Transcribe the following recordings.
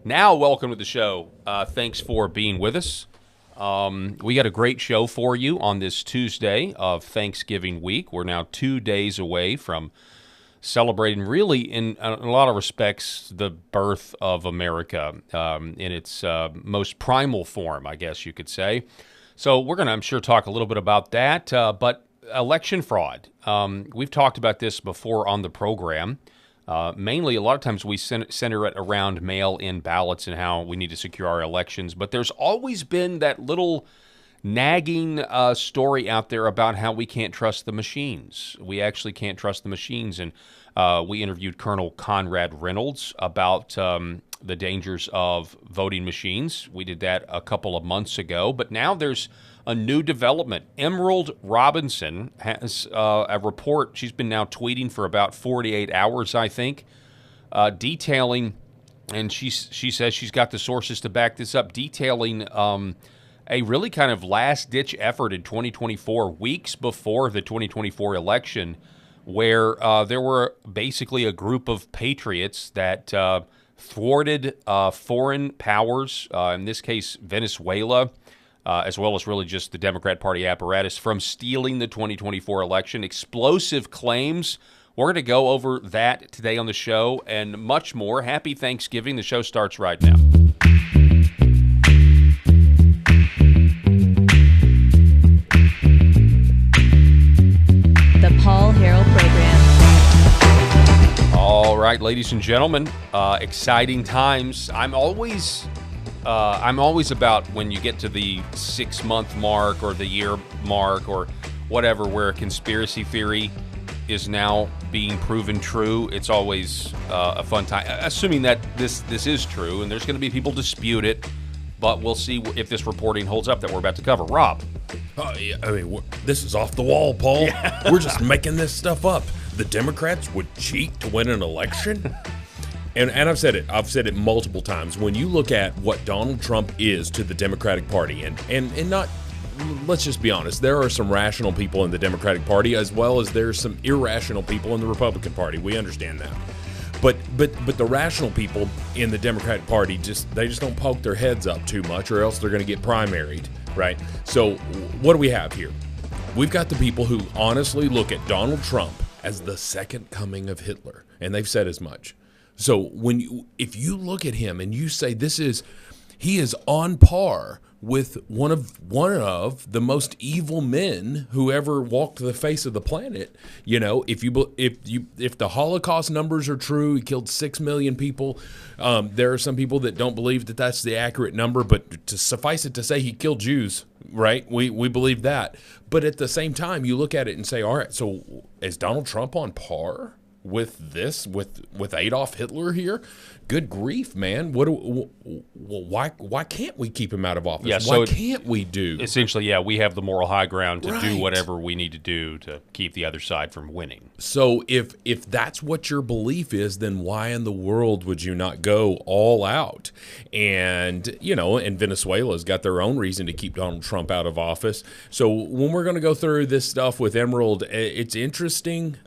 Now, welcome to the show. Thanks for being with us. We got a great show for you on this Tuesday of Thanksgiving week. We're now 2 days away from celebrating, really, in a lot of respects, the birth of America in its most primal form, I guess you could say. So we're going to, I'm sure, talk a little bit about that. But election fraud, we've talked about this before on the program. Mainly, a lot of times we center it around mail-in ballots and how we need to secure our elections. But there's always been that little nagging story out there about how we can't trust the machines. We actually can't trust the machines. And we interviewed Colonel Conrad Reynolds about the dangers of voting machines. We did that a couple of months ago. But now there's a new development. Emerald Robinson has a report. She's been now tweeting for about 48 hours, I think, detailing, and she says she's got the sources to back this up, detailing a really kind of last-ditch effort in 2024, weeks before the 2024 election, where there were basically a group of patriots that thwarted foreign powers, in this case Venezuela, as well as really just the Democrat Party apparatus, from stealing the 2024 election. Explosive claims. We're going to go over that today on the show and much more. Happy Thanksgiving. The show starts right now. The Paul Harrell Program. All right, ladies and gentlemen, exciting times. I'm always about when you get to the 6-month mark or the year mark or whatever, where a conspiracy theory is now being proven true. It's always a fun time, assuming that this is true, and there's going to be people dispute it, but we'll see if this reporting holds up that we're about to cover. Rob. Yeah, I mean, this is off the wall, Paul. Yeah. We're just making this stuff up. The Democrats would cheat to win an election? And I've said it multiple times. When you look at what Donald Trump is to the Democratic Party, and not, let's just be honest, there are some rational people in the Democratic Party as well as there's some irrational people in the Republican Party. We understand that. But the rational people in the Democratic Party they just don't poke their heads up too much, or else they're going to get primaried, right? So what do we have here? We've got the people who honestly look at Donald Trump as the second coming of Hitler, and they've said as much. So if you look at him and you say he is on par with one of the most evil men who ever walked the face of the planet, you know, if the Holocaust numbers are true, he killed 6 million people. There are some people that don't believe that that's the accurate number, but to suffice it to say he killed Jews, right? We believe that. But at the same time, you look at it and say, all right, so is Donald Trump on par with Adolf Hitler here? Good grief, man! Why can't we keep him out of office? Yeah, so why can't we do? Essentially, yeah, we have the moral high ground to do Right. whatever we need to do to keep the other side from winning. So if that's what your belief is, then why in the world would you not go all out? And and Venezuela's got their own reason to keep Donald Trump out of office. So when we're going to go through this stuff with Emerald, it's interesting.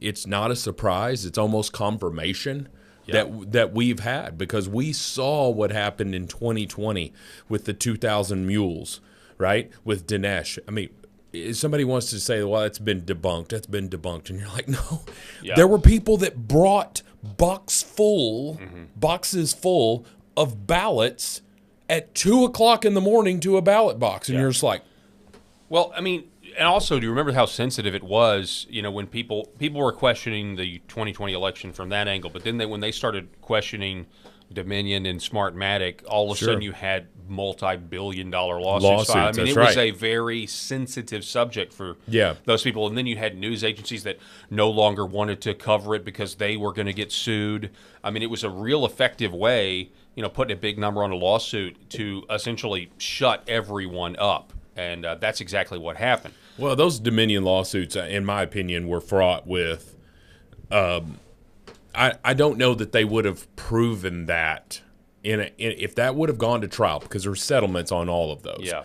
It's not a surprise. It's almost confirmation. Yeah. That we've had, because we saw what happened in 2020 with the 2,000 mules, right? With Dinesh. I mean, somebody wants to say, well, that's been debunked. That's been debunked. And you're like, no. Yeah. There were people that brought boxes full of ballots at 2 o'clock in the morning to a ballot box. And you're just like, well, I mean, and also, do you remember how sensitive it was, when people were questioning the 2020 election from that angle, but then when they started questioning Dominion and Smartmatic, all of a sudden you had multi-billion-dollar lawsuits filed. I mean, it was a very sensitive subject for those people. And then you had news agencies that no longer wanted to cover it because they were going to get sued. I mean, it was a real effective way, putting a big number on a lawsuit to essentially shut everyone up. And that's exactly what happened. Well, those Dominion lawsuits, in my opinion, were fraught with I don't know that they would have proven that if that would have gone to trial, because there were settlements on all of those. Yeah.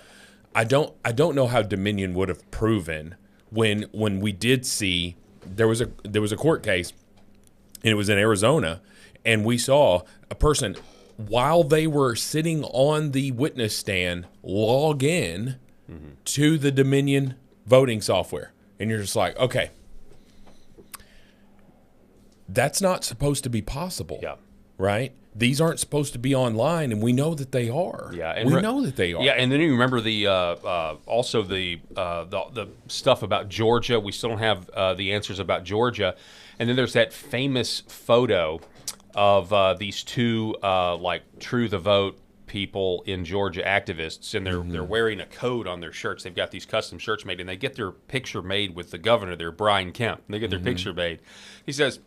I don't know how Dominion would have proven when we did see there was a court case, and it was in Arizona, and we saw a person while they were sitting on the witness stand, log in to the Dominion voting software. And you're just like, okay, that's not supposed to be possible. Yeah. Right? These aren't supposed to be online, and we know that they are. Yeah, and we know that they are. Yeah, and then you remember the also the stuff about Georgia. We still don't have the answers about Georgia. And then there's that famous photo of these two like True the Vote people in Georgia, activists, and they're wearing a code on their shirts. They've got these custom shirts made, and they get their picture made with the governor there, Brian Kemp. And they get their picture made. He says,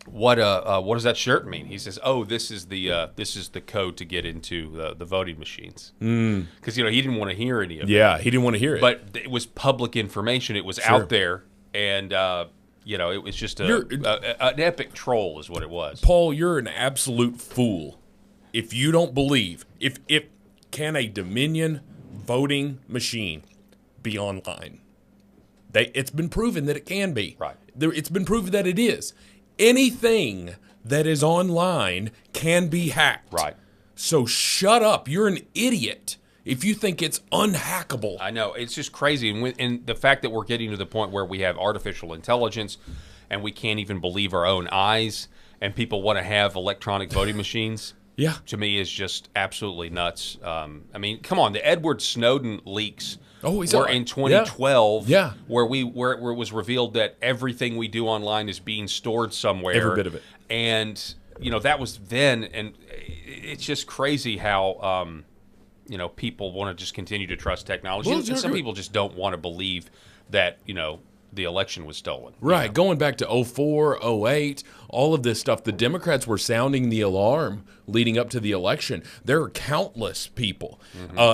what does that shirt mean? He says, "Oh, this is the code to get into the voting machines." Because he didn't want to hear any of it. Yeah, he didn't want to hear it. But it was public information. It was out there, and it was just an epic troll, is what it was. Paul, you're an absolute fool if you don't believe if can a Dominion voting machine be online? It's been proven that it can be. Right. It's been proven that it is. Anything that is online can be hacked. Right. So shut up. You're an idiot if you think it's unhackable. I know. It's just crazy. And the fact that we're getting to the point where we have artificial intelligence and we can't even believe our own eyes, and people want to have electronic voting machines, Yeah. to me is just absolutely nuts. I mean, come on. The Edward Snowden leaks were in 2012, where it was revealed that everything we do online is being stored somewhere. Every bit of it. And, that was then, and it's just crazy how, people want to just continue to trust technology. And some people just don't want to believe that, the election was stolen. Right. Going back to 04, 08, all of this stuff, the Democrats were sounding the alarm leading up to the election. There are countless people,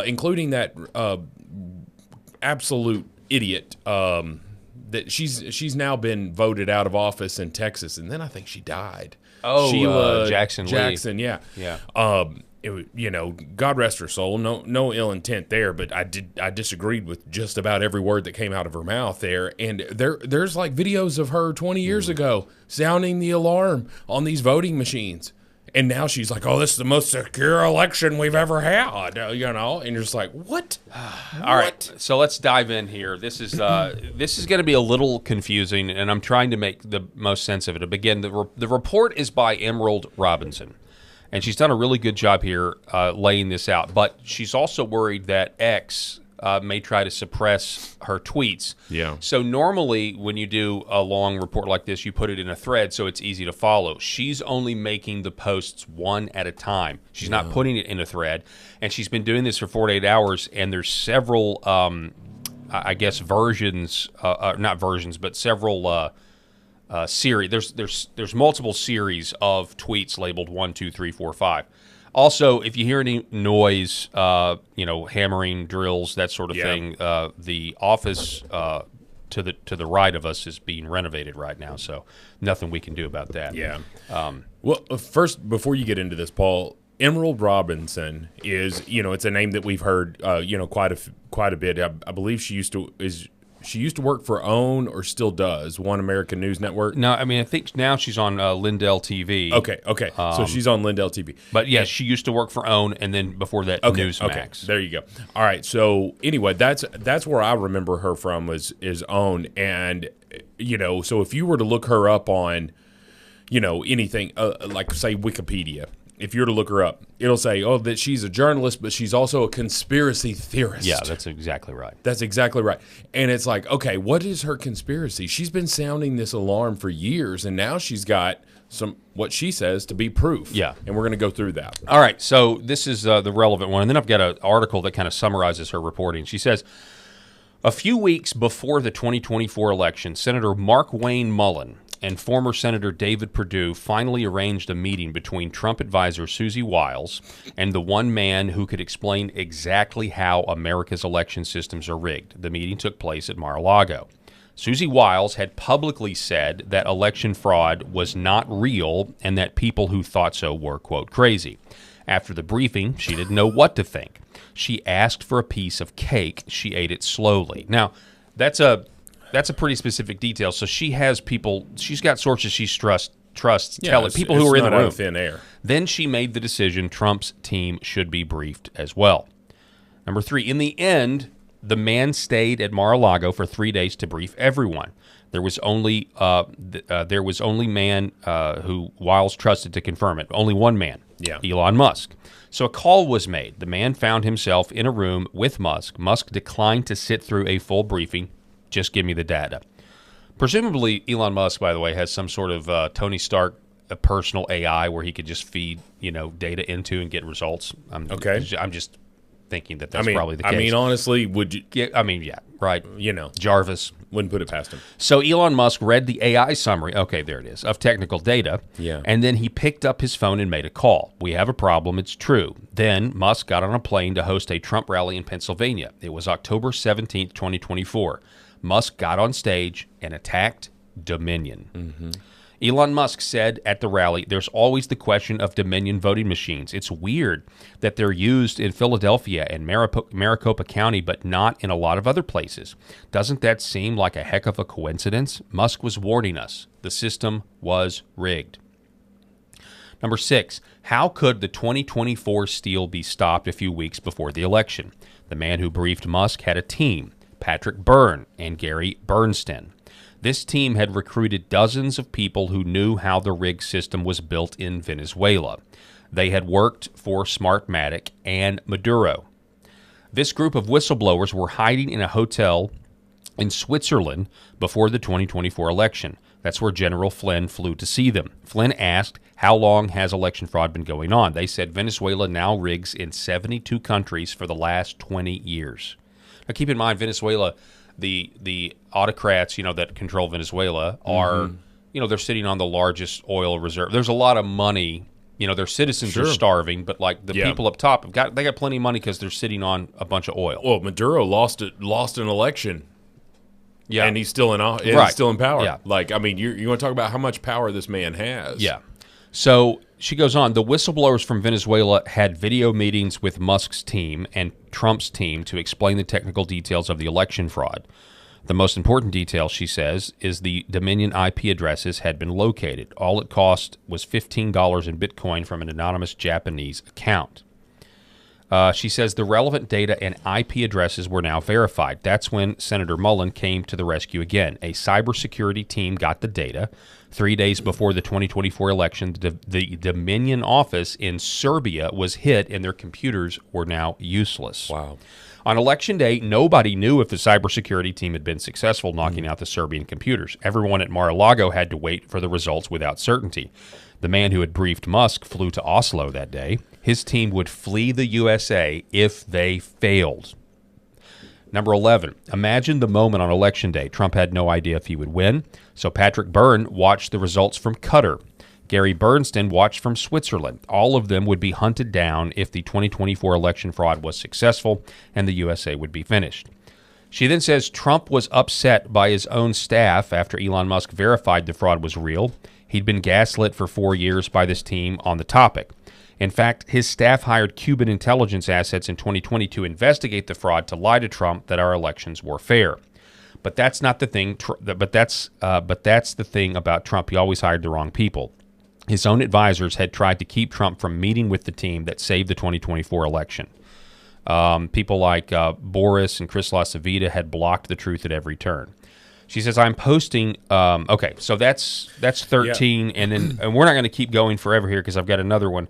including that absolute idiot that she's now been voted out of office in Texas, and then I think she died. Oh, Sheila Jackson, yeah. God rest her soul. No ill intent there, but I disagreed with just about every word that came out of her mouth there. And there's like videos of her 20 years ago sounding the alarm on these voting machines. And now she's like, "Oh, this is the most secure election we've ever had," and you're just like, "What?" All right, so let's dive in here. This is going to be a little confusing, and I'm trying to make the most sense of it. Again, the report is by Emerald Robinson, and she's done a really good job here laying this out. But she's also worried that X may try to suppress her tweets. Yeah. So normally when you do a long report like this, you put it in a thread so it's easy to follow. She's only making the posts one at a time. She's not putting it in a thread. And she's been doing this for 48 hours, and there's several, versions, not versions, but several series. There's multiple series of tweets labeled 1, 2, 3, 4, 5. Also, if you hear any noise, hammering, drills, that sort of thing, the office to the right of us is being renovated right now, so nothing we can do about that. Yeah. Well, first, before you get into this, Paul, Emerald Robinson is, it's a name that we've heard, quite a bit. I believe she used to work for OWN, or still does, One American News Network. No, I mean, I think now she's on Lindell TV. Okay. So she's on Lindell TV. But yes, she used to work for OWN, and then before that, Newsmax. Okay, there you go. All right. So anyway, that's where I remember her from is OWN, and so if you were to look her up on, anything like say Wikipedia. If you were to look her up, it'll say, that she's a journalist, but she's also a conspiracy theorist. Yeah, that's exactly right. That's exactly right. And it's like, okay, what is her conspiracy? She's been sounding this alarm for years, and now she's got what she says to be proof. Yeah. And we're going to go through that. All right, so this is the relevant one. And then I've got an article that kind of summarizes her reporting. She says, a few weeks before the 2024 election, Senator Mark Wayne Mullen and former Senator David Perdue finally arranged a meeting between Trump advisor Susie Wiles and the one man who could explain exactly how America's election systems are rigged. The meeting took place at Mar-a-Lago. Susie Wiles had publicly said that election fraud was not real and that people who thought so were, quote, crazy. After the briefing, she didn't know what to think. She asked for a piece of cake. She ate it slowly. Now, that's a pretty specific detail. So she has people, she's got sources she trust Yeah, people who were in the not out room. of thin air. Then she made the decision Trump's team should be briefed as well. Number 3, in the end, the man stayed at Mar-a-Lago for 3 days to brief everyone. There was only man who Wiles trusted to confirm it. Only one man, Yeah. Elon Musk. So a call was made. The man found himself in a room with Musk. Musk declined to sit through a full briefing. Just give me the data. Presumably, Elon Musk, by the way, has some sort of Tony Stark a personal AI where he could just feed data into and get results. Okay. I'm just thinking that's probably the case. I mean, honestly, would you? Yeah, yeah, right. Jarvis. Wouldn't put it past him. So Elon Musk read the AI summary, okay, there it is, of technical data, Yeah. and then he picked up his phone and made a call. We have a problem, it's true. Then Musk got on a plane to host a Trump rally in Pennsylvania. It was October 17th, 2024. Musk got on stage and attacked Dominion. Mm-hmm. Elon Musk said at the rally, there's always the question of Dominion voting machines. It's weird that they're used in Philadelphia and Maricopa County, but not in a lot of other places. Doesn't that seem like a heck of a coincidence? Musk was warning us. The system was rigged. Number 6, how could the 2024 steal be stopped a few weeks before the election? The man who briefed Musk had a team, Patrick Byrne and Gary Bernstein. This team had recruited dozens of people who knew how the rig system was built in Venezuela. They had worked for Smartmatic and Maduro. This group of whistleblowers were hiding in a hotel in Switzerland before the 2024 election. That's where General Flynn flew to see them. Flynn asked, how long has election fraud been going on? They said Venezuela now rigs in 72 countries for the last 20 years. Now keep in mind, Venezuela, the autocrats, that control Venezuela are, they're sitting on the largest oil reserve. There's a lot of money. Their citizens are starving, but like the people up top they got plenty of money because they're sitting on a bunch of oil. Well, Maduro lost an election. Yeah, and he's still in Right. he's still in power. Yeah. Like, I mean, you want to talk about how much power this man has? Yeah. So she goes on, the whistleblowers from Venezuela had video meetings with Musk's team and Trump's team to explain the technical details of the election fraud. The most important detail, she says, is the Dominion IP addresses had been located. All it cost was $15 in Bitcoin from an anonymous Japanese account. She says the relevant data and IP addresses were now verified. That's when Senator Mullen came to the rescue again. A cybersecurity team got the data. 3 days before the 2024 election, the Dominion office in Serbia was hit and their computers were now useless. Wow. On Election Day, nobody knew if the cybersecurity team had been successful knocking out the Serbian computers. Everyone at Mar-a-Lago had to wait for the results without certainty. The man who had briefed Musk flew to Oslo that day. His team would flee the USA if they failed. Number 11, imagine the moment on Election Day. Trump had no idea if he would win, so Patrick Byrne watched the results from Qatar. Gary Bernstein watched from Switzerland. All of them would be hunted down if the 2024 election fraud was successful and the USA would be finished. She then says Trump was upset by his own staff after Elon Musk verified the fraud was real. He'd been gaslit for 4 years by this team on the topic. In fact, his staff hired Cuban intelligence assets in 2020 to investigate the fraud to lie to Trump that our elections were fair. But that's not the thing. But that's the thing about Trump. He always hired the wrong people. His own advisors had tried to keep Trump from meeting with the team that saved the 2024 election. People like Boris and Chris LaCivita had blocked the truth at every turn. She says, I'm posting, okay, so that's 13, and we're not going to keep going forever here because I've got another one,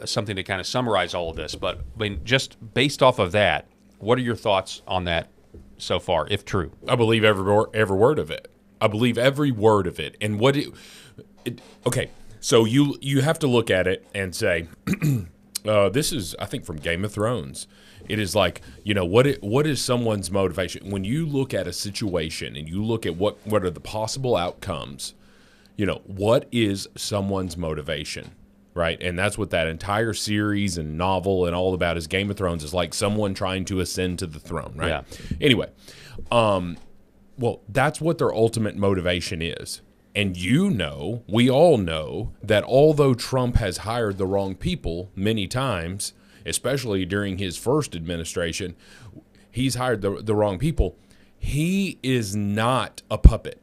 something to kind of summarize all of this. But I mean, just based off of that, what are your thoughts on that so far, if true? I believe every word of it. I believe every word of it. And okay, so you have to look at it and say, this is, I think, from Game of Thrones. It is like, what is someone's motivation? When you look at a situation and you look at what are the possible outcomes, what is someone's motivation, right? And that's what that entire series and novel and all about is. Game of Thrones is like someone trying to ascend to the throne, right? Yeah. Anyway, well, that's what their ultimate motivation is. And we all know that although Trump has hired the wrong people many times, especially during his first administration, he's hired the wrong people. He is not a puppet.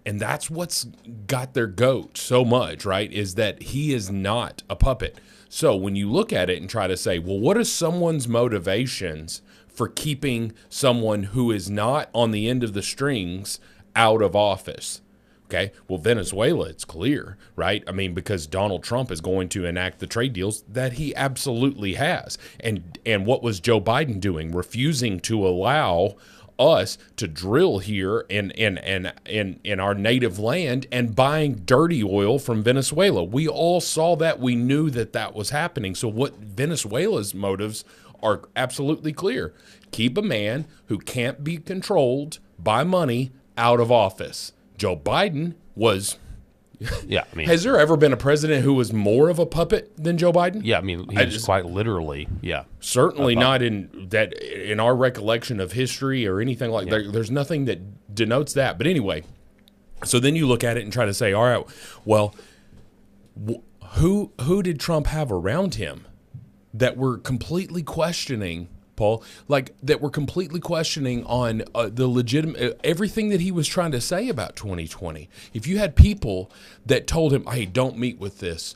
And that's what's got their goat so much, right? Is that he is not a puppet. So when you look at it and try to say, well, what are someone's motivations for keeping someone who is not on the end of the strings out of office? Okay, well, Venezuela, it's clear, right? I mean, because Donald Trump is going to enact the trade deals that he absolutely has. And what was Joe Biden doing? Refusing to allow us to drill here in our native land and buying dirty oil from Venezuela. We all saw that. We knew that that was happening. So what Venezuela's motives are absolutely clear. Keep a man who can't be controlled by money out of office. Joe Biden was. Yeah, I mean, has there ever been a president who was more of a puppet than Joe Biden? Yeah, I mean, he was quite literally, certainly not in our recollection of history or anything like that. There's nothing that denotes that. But anyway, so then you look at it and try to say, all right, well, who did Trump have around him that were completely questioning? Paul, like that we're completely questioning on the legitimate everything that he was trying to say about 2020. If you had people that told him, "Hey, don't meet with these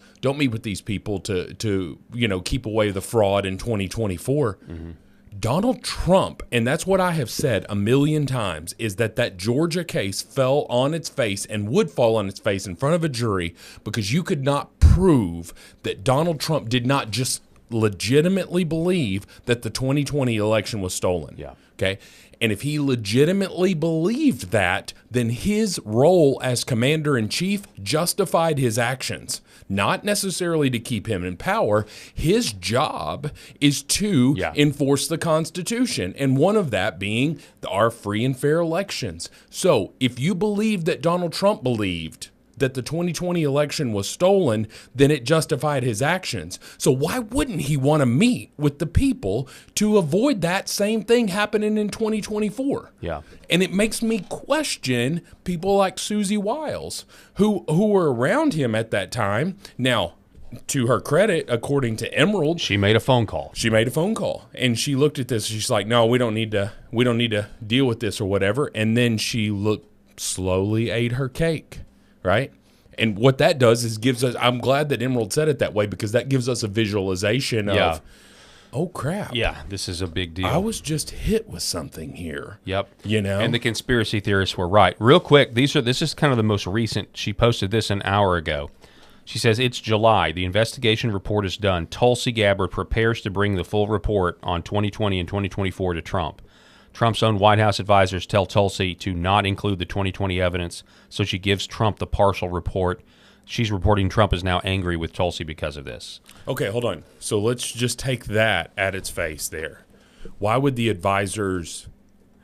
people to keep away the fraud in 2024." Mm-hmm. Donald Trump, and that's what I have said a million times, is that Georgia case fell on its face and would fall on its face in front of a jury because you could not prove that Donald Trump did not just legitimately believe that the 2020 election was stolen. Yeah. Okay. And if he legitimately believed that, then his role as commander in chief justified his actions, not necessarily to keep him in power. His job is to enforce the Constitution, and one of that being our free and fair elections. So if you believe that Donald Trump believed that the 2020 election was stolen, then it justified his actions. So why wouldn't he want to meet with the people to avoid that same thing happening in 2024? Yeah. And it makes me question people like Susie Wiles, who were around him at that time. Now, to her credit, according to Emerald, she made a phone call. And she looked at this. She's like, "No, we don't need to deal with this or whatever." And then she slowly ate her cake. Right? And what that does is gives us, I'm glad that Emerald said it that way, because that gives us a visualization of, oh, crap. Yeah, this is a big deal. I was just hit with something here. Yep. And the conspiracy theorists were right. Real quick, this is kind of the most recent. She posted this an hour ago. She says, it's July. The investigation report is done. Tulsi Gabbard prepares to bring the full report on 2020 and 2024 to Trump. Trump's own White House advisors tell Tulsi to not include the 2020 evidence, so she gives Trump the partial report. She's reporting Trump is now angry with Tulsi because of this. Okay, hold on. So let's just take that at its face there. Why would the advisors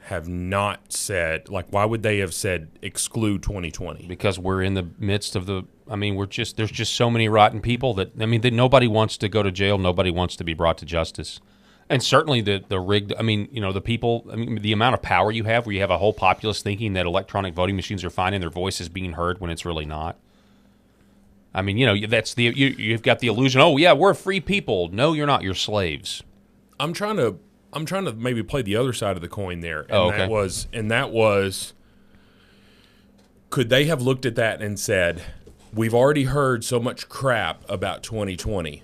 have not said, why would they have said exclude 2020? Because we're in the midst of there's just so many rotten people that nobody wants to go to jail. Nobody wants to be brought to justice. And certainly the rigged, the people, the amount of power you have where you have a whole populace thinking that electronic voting machines are fine and their voice is being heard when it's really not. That's you've got the illusion, oh, yeah, we're free people. No, you're not. You're slaves. I'm trying to maybe play the other side of the coin there. And okay. that was, could they have looked at that and said, we've already heard so much crap about 2020.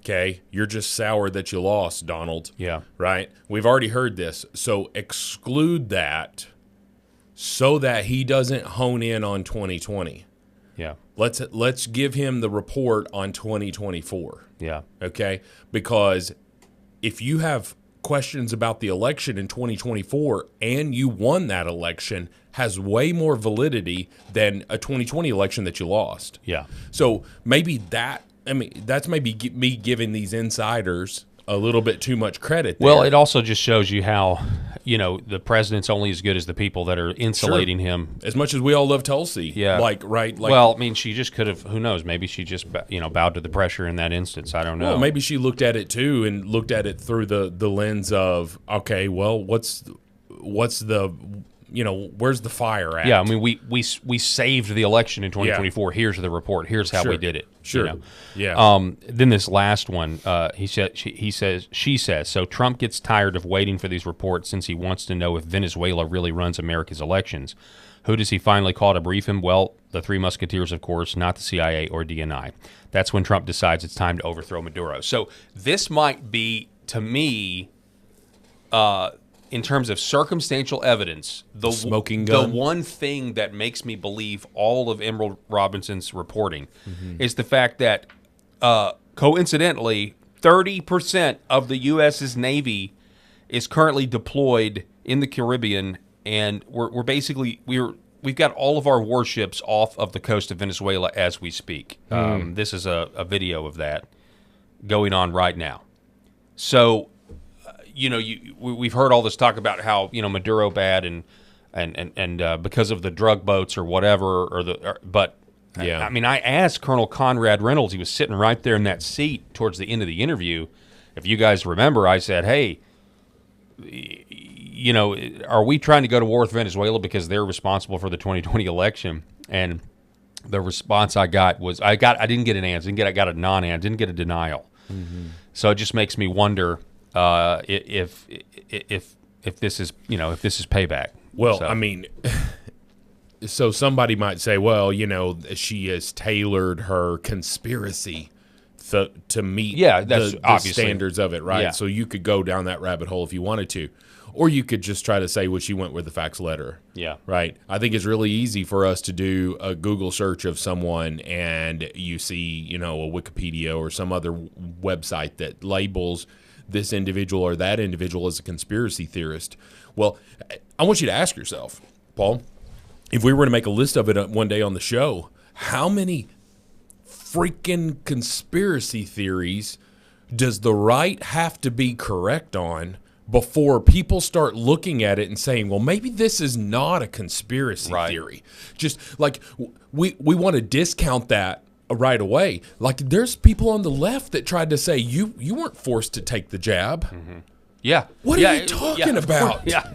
Okay, you're just sour that you lost, Donald. Yeah. Right? We've already heard this. So exclude that so that he doesn't hone in on 2020. Yeah. Let's give him the report on 2024. Yeah. Okay? Because if you have questions about the election in 2024 and you won that election, has way more validity than a 2020 election that you lost. Yeah. So maybe that's maybe me giving these insiders a little bit too much credit there. Well, it also just shows you how, the president's only as good as the people that are insulating him. As much as we all love Tulsi. Yeah. She just could have, who knows, maybe she just, bowed to the pressure in that instance. I don't know. Well, maybe she looked at it too and looked at it through the lens of, okay, well, what's the where's the fire at? Yeah, I mean, we saved the election in 2024. Yeah. Here's the report. Here's how we did it. Sure. Yeah. Then this last one, she says, so Trump gets tired of waiting for these reports since he wants to know if Venezuela really runs America's elections. Who does he finally call to brief him? Well, the Three Musketeers, of course, not the CIA or DNI. That's when Trump decides it's time to overthrow Maduro. So this might be, to me, in terms of circumstantial evidence, the smoking gun. The one thing that makes me believe all of Emerald Robinson's reporting is the fact that, coincidentally, 30% of the U.S.'s Navy is currently deployed in the Caribbean, and we've got all of our warships off of the coast of Venezuela as we speak. This is a video of that going on right now. So, we've heard all this talk about how Maduro bad and because of the drug boats or whatever, I mean, I asked Colonel Conrad Reynolds. He was sitting right there in that seat towards the end of the interview. If you guys remember, I said, "Hey, are we trying to go to war with Venezuela because they're responsible for the 2020 election?" And the response I got was, I didn't get an answer. I got a non-answer. Didn't get a denial. Mm-hmm. So it just makes me wonder if this is if this is payback. Well, I mean, so somebody might say, well, she has tailored her conspiracy to meet the standards of it, right? Yeah. So you could go down that rabbit hole if you wanted to. Or you could just try to say, well, she went where the facts led her. Yeah. Right? I think it's really easy for us to do a Google search of someone and you see, a Wikipedia or some other website that labels this individual or that individual as a conspiracy theorist. Well, I want you to ask yourself, Paul, if we were to make a list of it one day on the show, how many freaking conspiracy theories does the right have to be correct on before people start looking at it and saying, well, maybe this is not a conspiracy theory? Just like we want to discount that right away. Like there's people on the left that tried to say you weren't forced to take the jab. Mm-hmm. Yeah. What are you talking about? Yeah.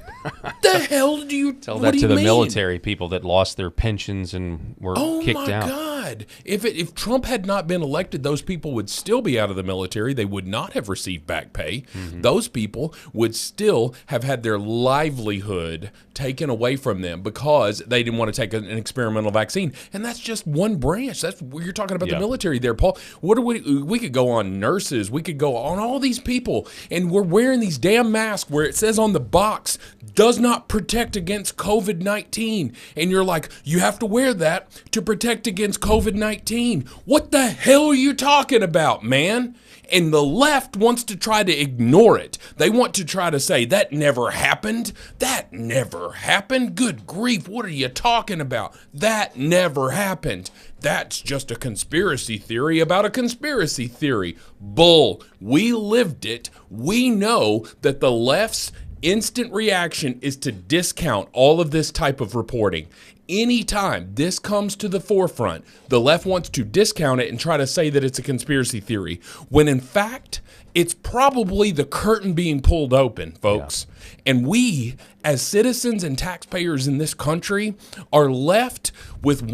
The hell do you tell that to the military people that lost their pensions and were kicked out? Oh my God! If Trump had not been elected, those people would still be out of the military. They would not have received back pay. Mm-hmm. Those people would still have had their livelihood taken away from them because they didn't want to take an experimental vaccine. And that's just one branch. That's you're talking about the military there, Paul. What do we could go on nurses. We could go on all these people, and we're wearing these damn masks where it says on the box, does not protect against COVID-19. And you're like, you have to wear that to protect against COVID-19. What the hell are you talking about, man? And the left wants to try to ignore it. They want to try to say, that never happened. That never happened. Good grief, what are you talking about? That never happened. That's just a conspiracy theory about a conspiracy theory. Bull. We lived it. We know that the left's instant reaction is to discount all of this type of reporting. Anytime this comes to the forefront, the left wants to discount it and try to say that it's a conspiracy theory, when in fact, it's probably the curtain being pulled open, folks. Yeah. And we, as citizens and taxpayers in this country, are left with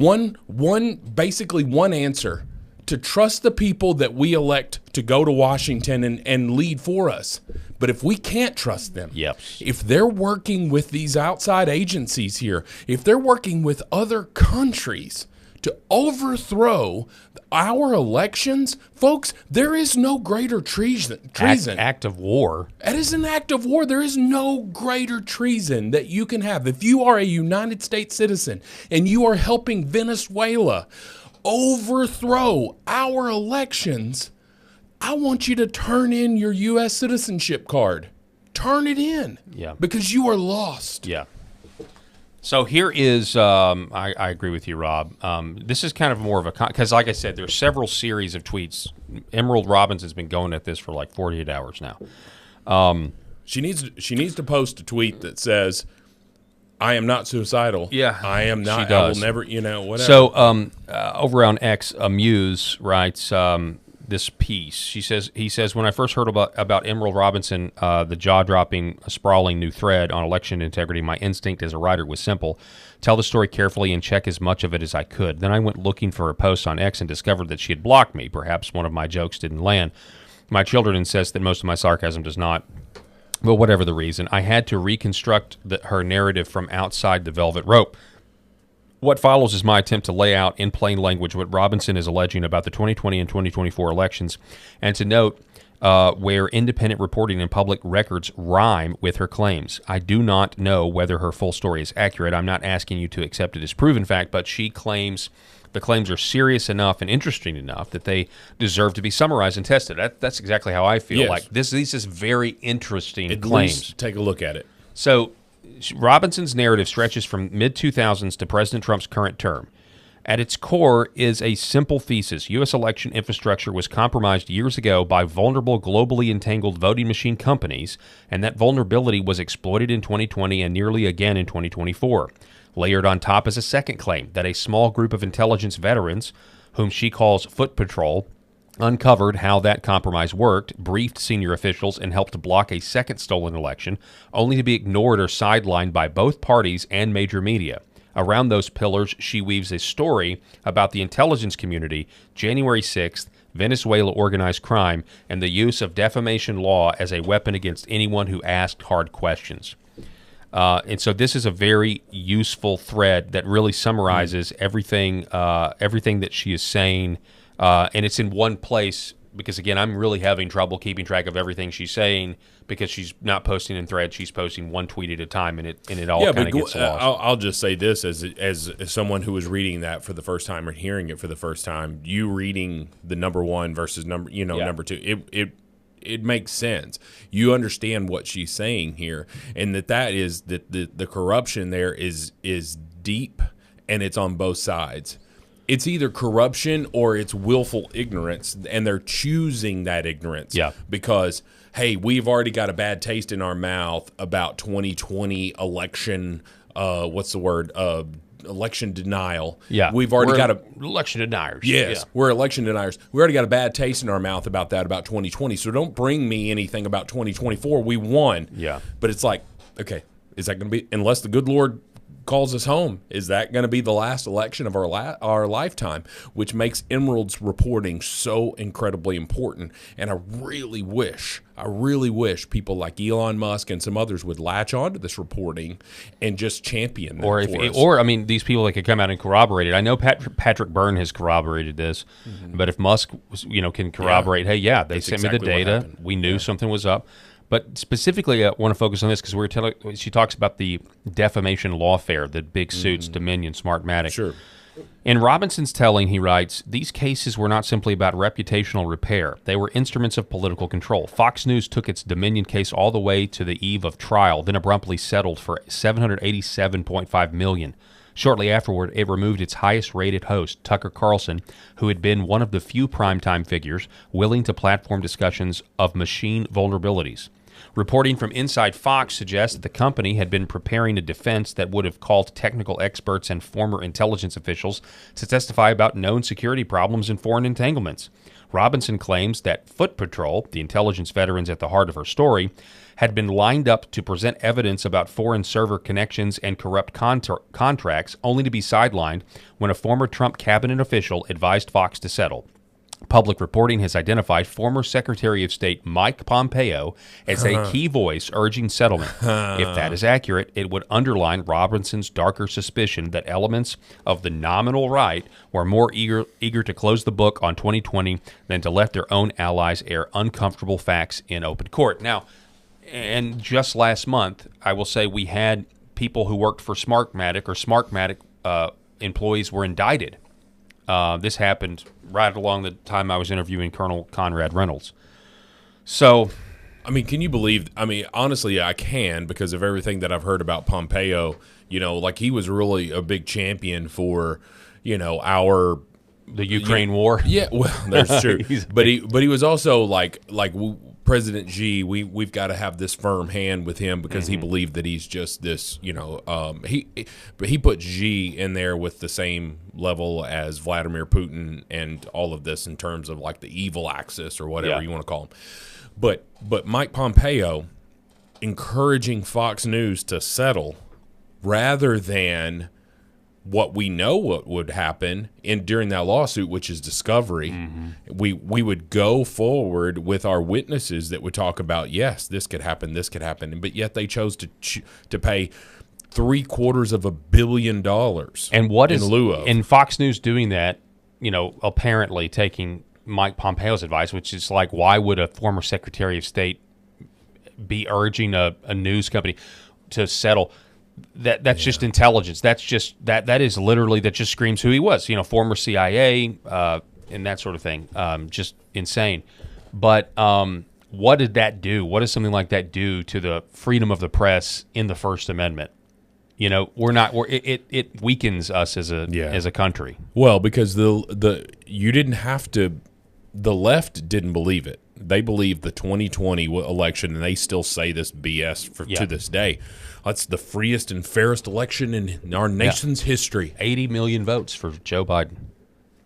basically one answer: to trust the people that we elect to go to Washington and lead for us. But if we can't trust them, if they're working with these outside agencies here, if they're working with other countries to overthrow our elections, folks, there is no greater treason. Act of war. That is an act of war. There is no greater treason that you can have. If you are a United States citizen and you are helping Venezuela overthrow our elections, I want you to turn in your U.S. citizenship card. Turn it in. Yeah. Because you are lost. Yeah. So here is, I agree with you, Rob. This is kind of more of a, because like I said, there's several series of tweets. Emerald Robinson's been going at this for like 48 hours now. She needs to post a tweet that says, I am not suicidal. Yeah. I am not. I will never, whatever. So over on X, Amuse writes, this piece. He says, when I first heard about Emerald Robinson, the jaw-dropping, sprawling new thread on election integrity, my instinct as a writer was simple: tell the story carefully and check as much of it as I could. Then I went looking for her posts on X and discovered that she had blocked me. Perhaps one of my jokes didn't land. My children insist that most of my sarcasm does not. But whatever the reason, I had to reconstruct her narrative from outside the velvet rope. What follows is my attempt to lay out in plain language what Robinson is alleging about the 2020 and 2024 elections, and to note where independent reporting and public records rhyme with her claims. I do not know whether her full story is accurate. I'm not asking you to accept it as proven fact, but she claims the claims are serious enough and interesting enough that they deserve to be summarized and tested. That's exactly how I feel. Yes. Like these is very interesting At claims. least take a look at it. So Robinson's narrative stretches from mid-2000s to President Trump's current term. At its core is a simple thesis. U.S. election infrastructure was compromised years ago by vulnerable, globally entangled voting machine companies, and that vulnerability was exploited in 2020 and nearly again in 2024. Layered on top is a second claim that a small group of intelligence veterans, whom she calls Foot Patrol, uncovered how that compromise worked, briefed senior officials, and helped block a second stolen election, only to be ignored or sidelined by both parties and major media. Around those pillars, she weaves a story about the intelligence community, January 6th, Venezuela organized crime, and the use of defamation law as a weapon against anyone who asked hard questions. And so this is a very useful thread that really summarizes everything that she is saying, and it's in one place because, again, I'm really having trouble keeping track of everything she's saying because she's not posting in threads. She's posting one tweet at a time, and it all kind of gets lost. I'll just say this as someone who was reading that for the first time or hearing it for the first time, you reading the number one versus number two, it makes sense. You understand what she's saying here, and that is that the corruption there is deep, and it's on both sides. It's either corruption or it's willful ignorance, and they're choosing that ignorance. Yeah. Because, hey, we've already got a bad taste in our mouth about 2020 election. Election denial. Yeah, we've already got election deniers. Yes, yeah. We're election deniers. We already got a bad taste in our mouth about 2020. So don't bring me anything about 2024. We won. Yeah, but it's like, okay, is that going to be, unless the good Lord calls us home, is that going to be the last election of our lifetime? Which makes Emerald's reporting so incredibly important. And I really wish people like Elon Musk and some others would latch onto this reporting and just champion that or I mean, these people that could come out and corroborate it. I know Patrick Byrne has corroborated this, but if Musk can corroborate, they sent me the data. We knew something was up. But specifically, I want to focus on this because she talks about the defamation lawfare, the big suits, Dominion, Smartmatic. Sure. In Robinson's telling, he writes, these cases were not simply about reputational repair. They were instruments of political control. Fox News took its Dominion case all the way to the eve of trial, then abruptly settled for $787.5 million. Shortly afterward, it removed its highest-rated host, Tucker Carlson, who had been one of the few primetime figures willing to platform discussions of machine vulnerabilities. Reporting from inside Fox suggests that the company had been preparing a defense that would have called technical experts and former intelligence officials to testify about known security problems and foreign entanglements. Robinson claims that Foot Patrol, the intelligence veterans at the heart of her story, had been lined up to present evidence about foreign server connections and corrupt contracts, only to be sidelined when a former Trump cabinet official advised Fox to settle. Public reporting has identified former Secretary of State Mike Pompeo as a key voice urging settlement. If that is accurate, it would underline Robinson's darker suspicion that elements of the nominal right were more eager to close the book on 2020 than to let their own allies air uncomfortable facts in open court. Now, and just last month, I will say we had people who worked for Smartmatic employees were indicted. This happened right along the time I was interviewing Colonel Conrad Reynolds. So, I mean, can you believe? I mean, honestly, I can because of everything that I've heard about Pompeo. Like he was really a big champion for, the Ukraine war. Yeah, well, that's true. But he was also like President Xi, we've got to have this firm hand with him because he believed that he's just this, he put Xi in there with the same level as Vladimir Putin and all of this in terms of like the evil axis or whatever you want to call him. But Mike Pompeo encouraging Fox News to settle rather than what we know what would happen during that lawsuit, which is discovery. We would go forward with our witnesses that would talk about, yes, this could happen, but yet they chose to pay $750 million And what in is lieu of. and Fox News doing that? Apparently taking Mike Pompeo's advice, which is like, why would a former Secretary of State be urging a news company to settle? That's just intelligence. That's just that is literally, that just screams who he was. Former CIA and that sort of thing. Just insane. But what did that do? What does something like that do to the freedom of the press in the First Amendment? It weakens us as a country. Well, because you didn't have to. The left didn't believe it. They believed the 2020 election, and they still say this BS to this day. That's the freest and fairest election in our nation's history. 80 million votes for Joe Biden.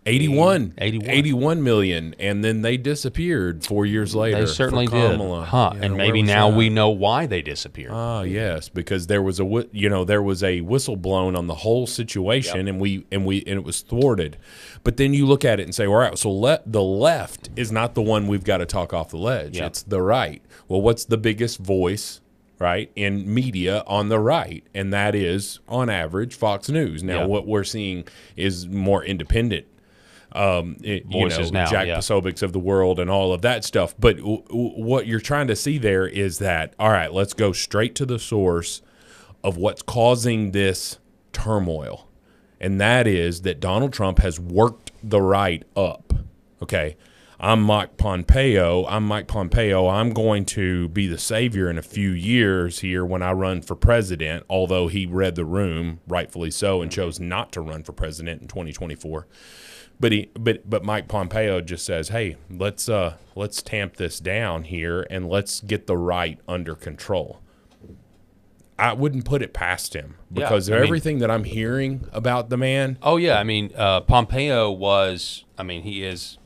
81 81 million, and then they disappeared 4 years later. They certainly for did. Kamala. And maybe now we know why they disappeared. Yes, because there was a whistle blown on the whole situation, and it was thwarted. But then you look at it and say, all right, so the left is not the one we've got to talk off the ledge. Yep. It's the right. Well, what's the biggest voice, right, in media on the right? And that is, on average, Fox News. Now, what we're seeing is more independent voices now, Jack Posobiec's of the world and all of that stuff. But what you're trying to see there is that, all right, let's go straight to the source of what's causing this turmoil. And that is that Donald Trump has worked the right up. Okay, I'm Mike Pompeo. I'm going to be the savior in a few years here when I run for president, although he read the room, rightfully so, and chose not to run for president in 2024. But Mike Pompeo just says, hey, let's tamp this down here and let's get the right under control. I wouldn't put it past him because of everything that I'm hearing about the man. Oh, yeah. I mean, Pompeo he is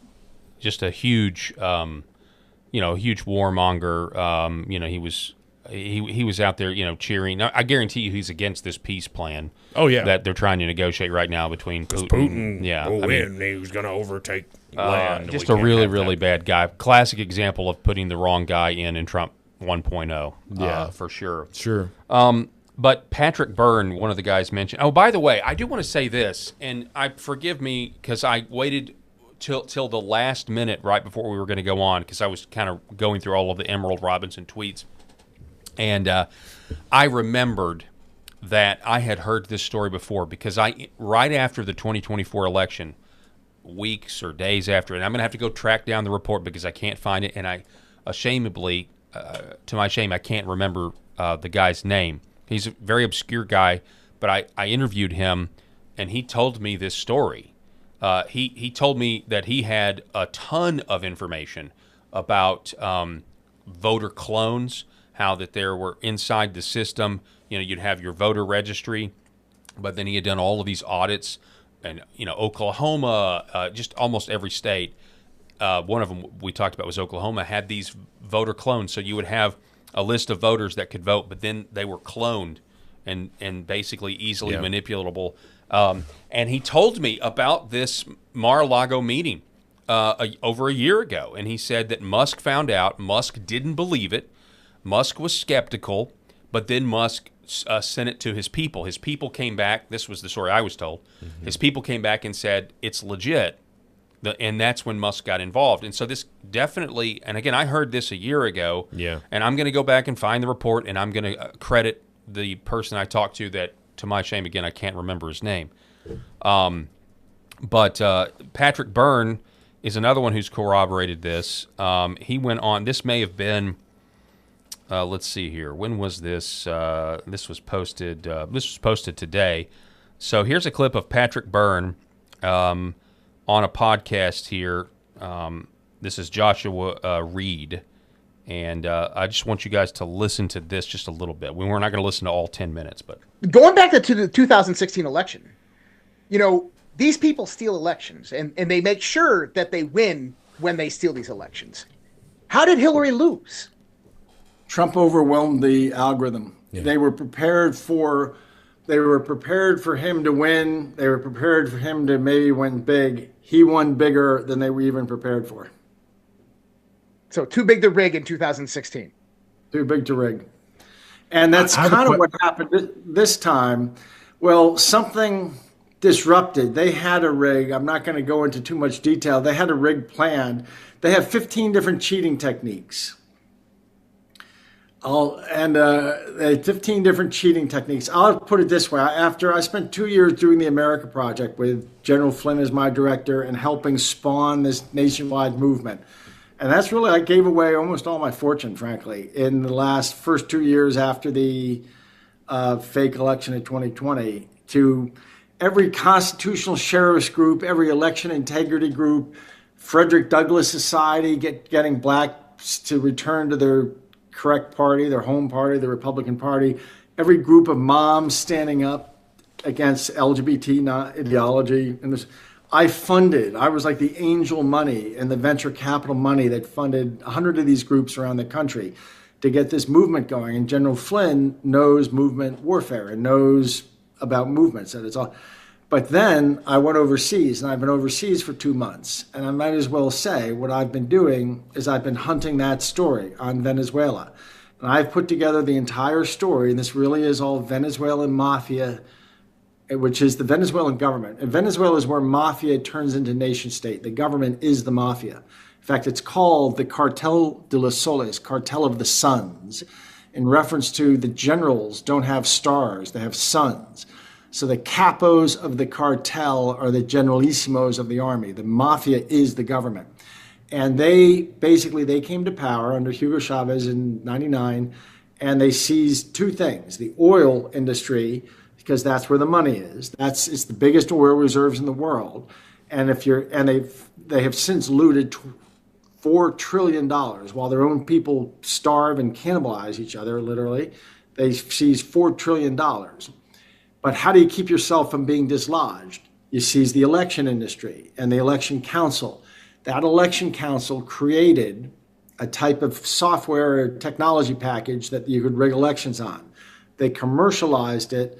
just a huge, huge warmonger. He was out there, cheering. Now, I guarantee you he's against this peace plan. Oh, yeah. That they're trying to negotiate right now between Putin. He was going to overtake land. Just a really, really bad guy. Classic example of putting the wrong guy in Trump 1.0. Yeah. For sure. Sure. But Patrick Byrne, one of the guys mentioned. Oh, by the way, I do want to say this, and forgive me because I waited till the last minute right before we were going to go on because I was kind of going through all of the Emerald Robinson tweets, and I remembered that I had heard this story before because right after the 2024 election, weeks or days after, and I'm going to have to go track down the report because I can't find it, and I ashamedly, to my shame, I can't remember the guy's name. He's a very obscure guy, but I interviewed him, and he told me this story. He told me that he had a ton of information about voter clones, how that there were inside the system. You'd have your voter registry, but then he had done all of these audits, and Oklahoma, just almost every state. One of them we talked about was Oklahoma, had these voter clones. So you would have a list of voters that could vote, but then they were cloned and basically easily manipulatable. And he told me about this Mar-a-Lago meeting over a year ago, and he said that Musk found out. Musk didn't believe it. Musk was skeptical, but then Musk sent it to his people. His people came back. This was the story I was told. Mm-hmm. His people came back and said, it's legit. And that's when Musk got involved. And so this definitely, and again, I heard this a year ago, and I'm going to go back and find the report, and I'm going to credit the person I talked to that, to my shame, again, I can't remember his name. But Patrick Byrne is another one who's corroborated this. He went on, this may have been, let's see here. When was this? This was posted today. So here's a clip of Patrick Byrne on a podcast here. This is Joshua Reed, And I just want you guys to listen to this just a little bit. We're not going to listen to all 10 minutes, but going back to the 2016 election, these people steal elections, and they make sure that they win when they steal these elections. How did Hillary lose? Trump overwhelmed the algorithm. Yeah. They were prepared for him to win. They were prepared for him to maybe win big. He won bigger than they were even prepared for. So too big to rig in 2016. Too big to rig. And that's kind of what happened this time. Well, something disrupted. They had a rig. I'm not going to go into too much detail. They had a rig planned. They have 15 different cheating techniques. They had 15 different cheating techniques. I'll put it this way. After I spent 2 years doing the America Project with General Flynn as my director and helping spawn this nationwide movement. And that's really, I gave away almost all my fortune, frankly, in the first 2 years after the fake election in 2020 to every constitutional sheriff's group, every election integrity group, Frederick Douglass Society, getting blacks to return to their correct party, their home party, the Republican Party, every group of moms standing up against LGBT ideology. And I was like the angel money and the venture capital money that funded 100 of these groups around the country to get this movement going. And General Flynn knows movement warfare and knows about movements. And it's all. But then I went overseas, and I've been overseas for 2 months. And I might as well say what I've been doing is I've been hunting that story on Venezuela. And I've put together the entire story, and this really is all Venezuelan mafia, which is the Venezuelan government. And Venezuela is where mafia turns into nation state. The government is the mafia. In fact, it's called the Cartel de los Soles, Cartel of the Suns, in reference to the generals don't have stars, they have suns. So the capos of the cartel are the generalissimos of the army. The mafia is the government. And they came to power under Hugo Chavez in 99, and they seized two things: the oil industry, because that's where the money is. It's the biggest oil reserves in the world. And they have since looted $4 trillion while their own people starve and cannibalize each other, literally. They seized $4 trillion. But how do you keep yourself from being dislodged? You seize the election industry and the election council. That election council created a type of software or technology package that you could rig elections on. They commercialized it.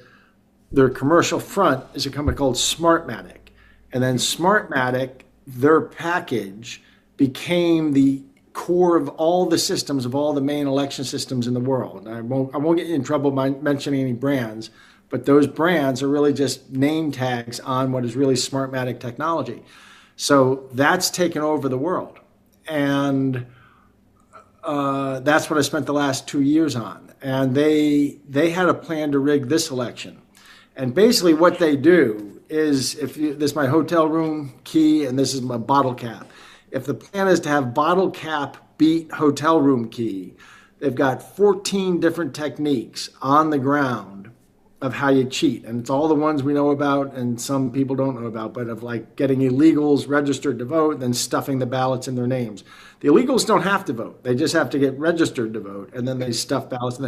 Their commercial front is a company called Smartmatic. And then Smartmatic, their package, became the core of all the systems of all the main election systems in the world. I won't get you in trouble by mentioning any brands, but those brands are really just name tags on what is really Smartmatic technology. So that's taken over the world. And that's what I spent the last 2 years on. And they had a plan to rig this election. And basically what they do is, this is my hotel room key and this is my bottle cap. If the plan is to have bottle cap beat hotel room key, they've got 14 different techniques on the ground of how you cheat. And it's all the ones we know about and some people don't know about, but of like getting illegals registered to vote, then stuffing the ballots in their names. The illegals don't have to vote. They just have to get registered to vote, and then they stuff ballots.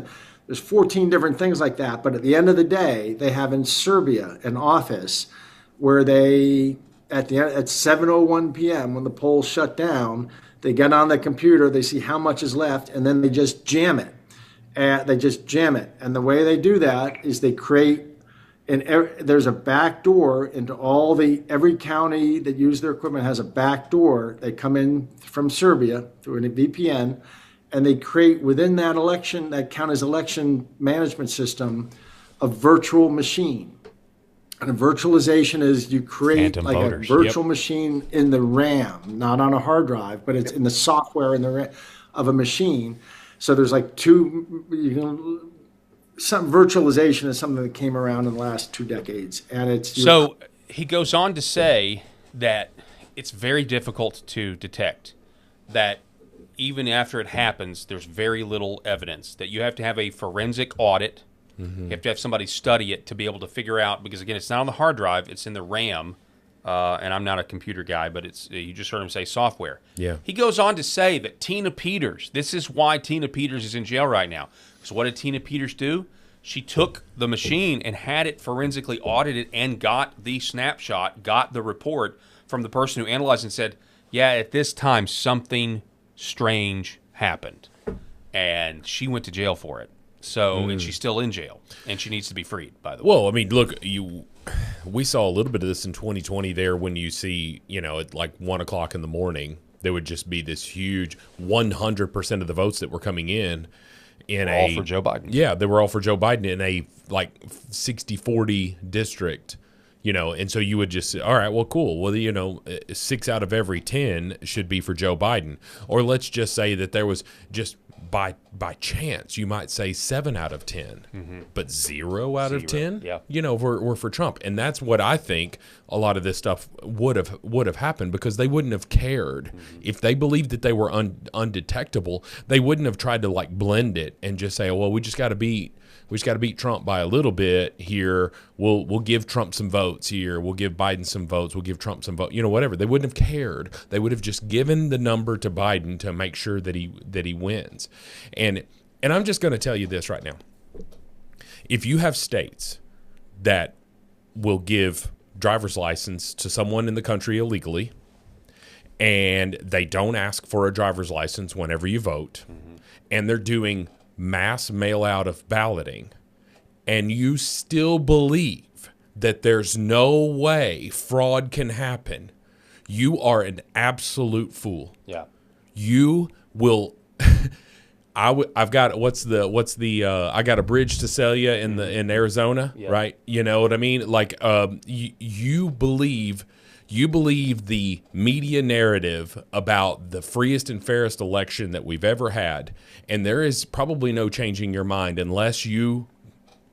There's 14 different things like that. But at the end of the day, they have in Serbia an office where they, at 7:01 p.m. when the polls shut down, they get on the computer, they see how much is left, and then they just jam it. And the way they do that is they create, there's a back door into every county that use their equipment has a back door. They come in from Serbia through a VPN, and they create within that county's election management system a virtual machine. And a virtualization is you create Phantom like voters. A virtual machine in the RAM, not on a hard drive, but it's in the software in the RAM of a machine. So there's like some virtualization is something that came around in the last 2 decades. And so he goes on to say that it's very difficult to detect, that even after it happens, there's very little evidence, that you have to have a forensic audit. Mm-hmm. You have to have somebody study it to be able to figure out, because again, it's not on the hard drive, it's in the RAM and I'm not a computer guy, but it's you just heard him say software. Yeah. He goes on to say that Tina Peters, this is why Tina Peters is in jail right now. So what did Tina Peters do? She took the machine and had it forensically audited and got the snapshot, got the report from the person who analyzed it and said, yeah, at this time something strange happened. And she went to jail for it. So, and she's still in jail, and she needs to be freed, by the way. Well, I mean, look, we saw a little bit of this in 2020 there when you see, at like 1 o'clock in the morning, there would just be this huge 100% of the votes that were coming in all for Joe Biden. Yeah, they were all for Joe Biden in a like 60-40 district, and so you would just say, all right, well, cool. Well, 6 out of every 10 should be for Joe Biden. Or let's just say that there was just by chance, you might say 7 out of 10, but 0 out of 10, were for Trump. And that's what I think a lot of this stuff would have happened, because they wouldn't have cared. If they believed that they were undetectable, they wouldn't have tried to like blend it and just say, oh, well, we just got to beat Trump by a little bit here. We'll give Trump some votes here. We'll give Biden some votes. We'll give Trump some votes. Whatever. They wouldn't have cared. They would have just given the number to Biden to make sure that he wins. And I'm just going to tell you this right now. If you have states that will give driver's license to someone in the country illegally, and they don't ask for a driver's license whenever you vote, and they're doing mass mail out of balloting, and you still believe that there's no way fraud can happen, you are an absolute fool. Yeah. You will I've got I got a bridge to sell you in Arizona, right? You know what I mean? Like you believe the media narrative about the freest and fairest election that we've ever had, and there is probably no changing your mind unless you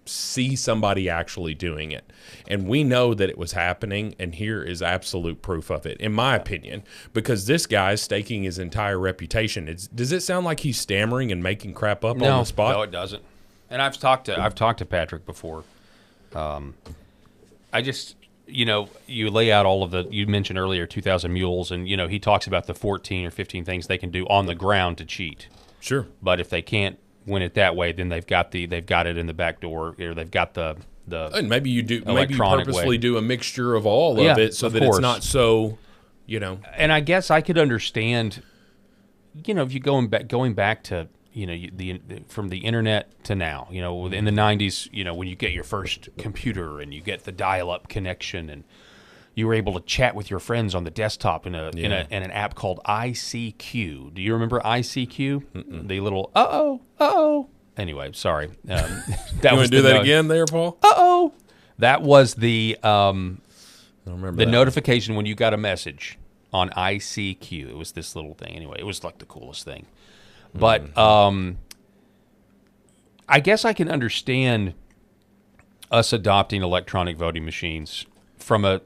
see somebody actually doing it. And we know that it was happening, and here is absolute proof of it, in my opinion, because this guy's staking his entire reputation. Does it sound like he's stammering and making crap up on the spot? No, it doesn't. And I've talked to Patrick before. I just... you lay out all of you mentioned earlier 2,000 mules, and, he talks about the 14 or 15 things they can do on the ground to cheat. Sure. But if they can't win it that way, then they've got it in the back door, or they've got the and maybe you purposely do a mixture of all of it so that it's not so, And I guess I could understand, if you going back to, from the internet to now, in the 90s, when you get your first computer and you get the dial-up connection, and you were able to chat with your friends on the desktop in an app called ICQ. Do you remember ICQ? The little uh-oh. Anyway, sorry. That you want to do that again there, Paul? Uh-oh. That was the I don't remember notification when you got a message on ICQ. It was this little thing. Anyway, it was like the coolest thing. But I guess I can understand us adopting electronic voting machines from a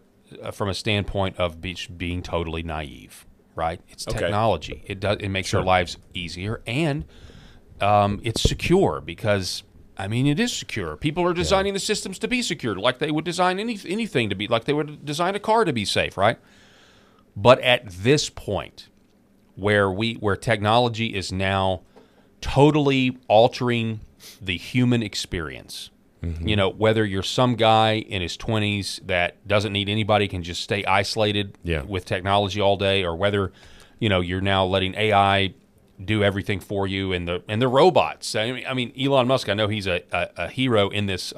standpoint of being totally naive, right? It's technology. It makes our lives easier, and it's secure because, it is secure. People are designing the systems to be secure, like they would design anything to be, like they would design a car to be safe, right? But at this point, where technology is now totally altering the human experience. Whether you're some guy in his 20s that doesn't need anybody, can just stay isolated with technology all day, or whether, you're now letting AI do everything for you, and the robots. I mean, Elon Musk, I know he's a hero in this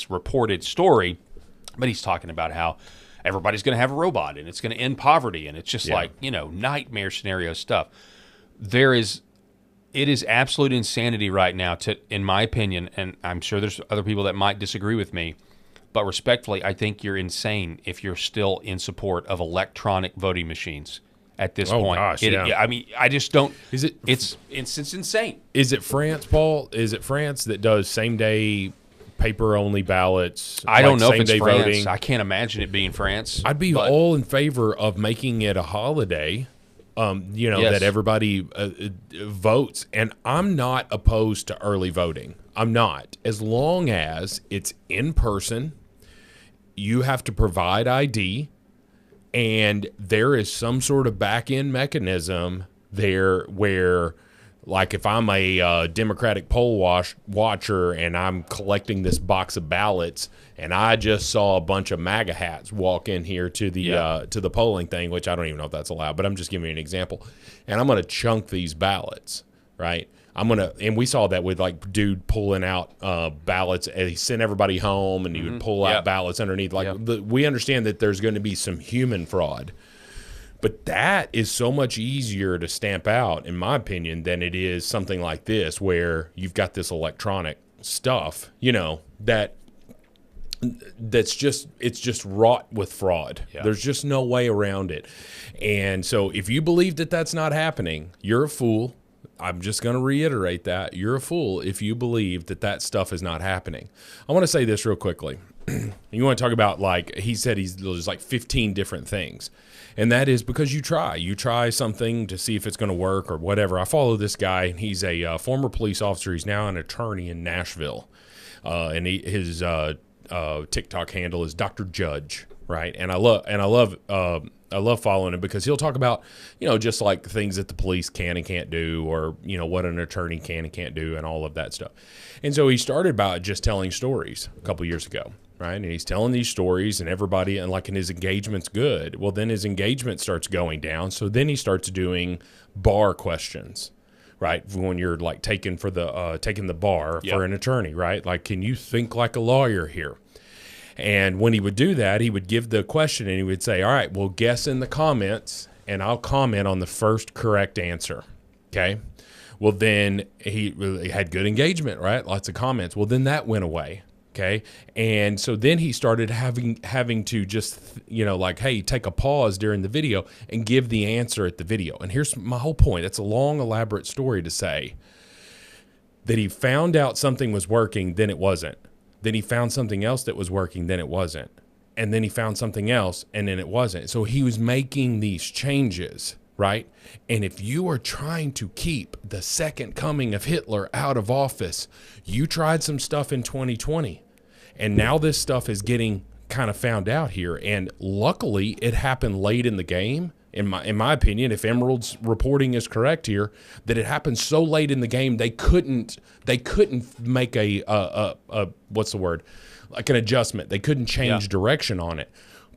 reported story, but he's talking about how everybody's going to have a robot, and it's going to end poverty, and it's just nightmare scenario stuff. It is absolute insanity right now, in my opinion, and I'm sure there's other people that might disagree with me, but respectfully, I think you're insane if you're still in support of electronic voting machines at this point. Gosh, yeah. I just don't. Is it? It's insane. Is it France, Paul? Is it France that does same day paper only ballots? I don't know if it's France. Voting? I can't imagine it being France. I'd be all in favor of making it a holiday. That everybody votes. And I'm not opposed to early voting. I'm not. As long as it's in person, you have to provide ID, And there is some sort of back-end mechanism there where, like, if I'm a Democratic poll watcher and I'm collecting this box of ballots, and I just saw a bunch of MAGA hats walk in here to the polling thing, which I don't even know if that's allowed, but I'm just giving you an example, and I'm going to chunk these ballots, right? And we saw that with, like, dude pulling out ballots, and he sent everybody home, and he would pull out ballots underneath. Like, we understand that there's going to be some human fraud, but that is so much easier to stamp out, in my opinion, than it is something like this, where you've got this electronic stuff, that's just wrought with fraud. Yeah. There's just no way around it. And so if you believe that that's not happening, you're a fool. I'm just going to reiterate that. You're a fool if you believe that that stuff is not happening. I want to say this real quickly. You want to talk about, like, he said there's like 15 different things. And that is because you try something to see if it's going to work or whatever. I follow this guy, and he's a former police officer. He's now an attorney in Nashville. And his TikTok handle is Dr. Judge, right? And I love following him because he'll talk about, just like things that the police can and can't do, or, what an attorney can and can't do, and all of that stuff. And so he started by just telling stories a couple years ago, right? And he's telling these stories, and everybody, and his engagement's good. Well, then his engagement starts going down. So then he starts doing bar questions, right? When you're, like, taking the bar for an attorney, right? Like, can you think like a lawyer here? And when he would do that, he would give the question, and he would say, all right, well, guess in the comments, and I'll comment on the first correct answer, okay? Well, then he had good engagement, right? Lots of comments. Well, then that went away, okay? And so then he started having to just, hey, take a pause during the video and give the answer at the video. And here's my whole point. It's a long, elaborate story to say that he found out something was working, then it wasn't. Then he found something else that was working, then it wasn't. And then he found something else, and then it wasn't. So he was making these changes, right? And if you are trying to keep the second coming of Hitler out of office, you tried some stuff in 2020. And now this stuff is getting kind of found out here. And luckily, it happened late in the game. In my opinion, if Emerald's reporting is correct here, that it happened so late in the game they couldn't make a what's the word, like an adjustment. They couldn't change direction on it.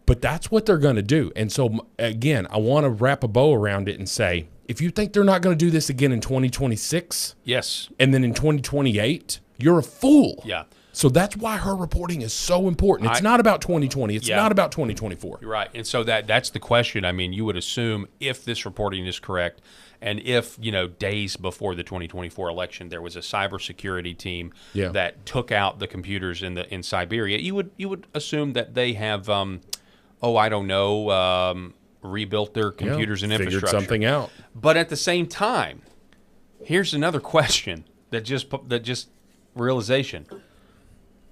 But that's what they're going to do. And so again, I want to wrap a bow around it and say, if you think they're not going to do this again in 2026, yes, and then in 2028, you're a fool. Yeah. So that's why her reporting is so important. It's not about 2020. It's not about 2024. You're right. And so that's the question. I mean, you would assume if this reporting is correct, and if, days before the 2024 election, there was a cybersecurity team that took out the computers in Siberia, you would assume that they have, rebuilt their computers and infrastructure. Figured something out. But at the same time, here's another question that just realization.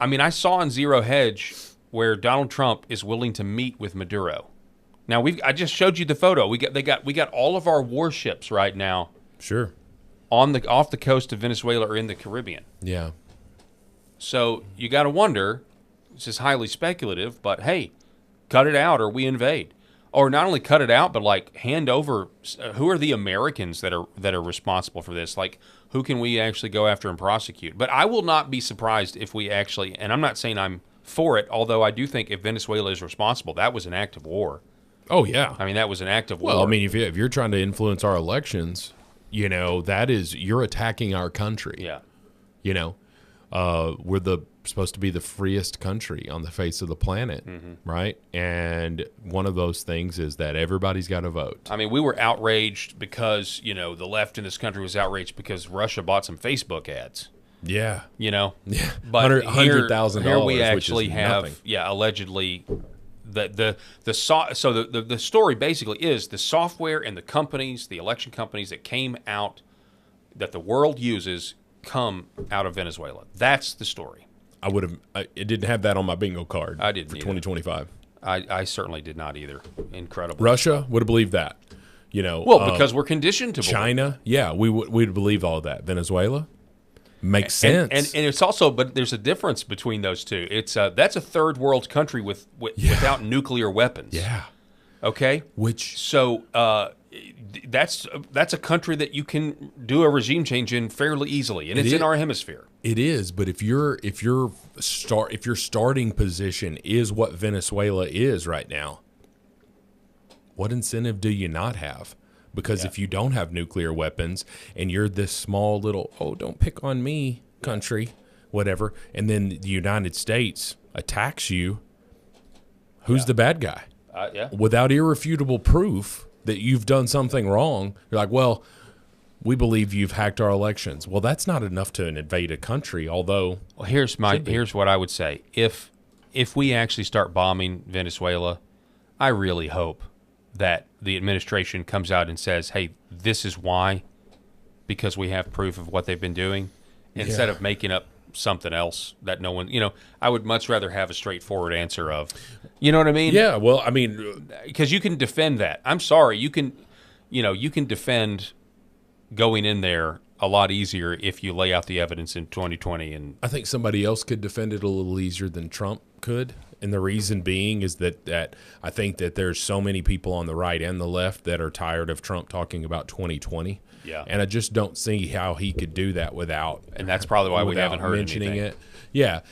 I mean, I saw on Zero Hedge where Donald Trump is willing to meet with Maduro. Now I just showed you the photo. We got all of our warships right now. Sure. Off the coast of Venezuela or in the Caribbean. Yeah. So you got to wonder. This is highly speculative, but hey, cut it out or we invade. Or not only cut it out, but like hand over. Who are the Americans that are responsible for this? Like, who can we actually go after and prosecute? But I will not be surprised if we actually. And I'm not saying I'm for it, although I do think if Venezuela is responsible, that was an act of war. Oh yeah, I mean that was an act of war. Well, I mean if you're trying to influence our elections, you're attacking our country. Yeah. We're supposed to be the freest country on the face of the planet, right? And one of those things is that everybody's got to vote. I mean, we were outraged because, the left in this country was outraged because Russia bought some Facebook ads. Yeah. Yeah. But $100,000, here we actually which is have, nothing. Allegedly, the story basically is the software and the companies, the election companies that came out, that the world uses, come out of Venezuela. That's the story. It didn't have that on my bingo card. I didn't for either. 2025. I certainly did not either. Incredible. Russia would have believed that. Well, because we're conditioned to believe. China, we'd believe all of that. Venezuela makes sense. And it's also, but there's a difference between those two. It's that's a third world country without nuclear weapons. Yeah. Okay, Which so that's a country that you can do a regime change in fairly easily, and it's is. in our hemisphere. it is, but if your starting position is what Venezuela is right now, what incentive do you not have? Because if you don't have nuclear weapons and you're this small little, oh, don't pick on me country, whatever, and then the United States attacks you, who's the bad guy? Yeah. Without irrefutable proof that you've done something wrong, you're like, well, we believe you've hacked our elections. Well, that's not enough to invade a country, although Well, here's what I would say. If we actually start bombing Venezuela, I really hope that the administration comes out and says, "Hey, this is why," because we have proof of what they've been doing, instead of making up something else that no one. I would much rather have a straightforward answer of, you know what I mean? yeah, well, I mean, Because you can defend that. I'm sorry, you can defend going in there a lot easier if you lay out the evidence in 2020 and. I think somebody else could defend it a little easier than Trump could. And the reason being is that I think that there's so many people on the right and the left that are tired of Trump talking about 2020. Yeah. And I just don't see how he could do that without. And that's probably why we without haven't heard mentioning anything. it. Yeah.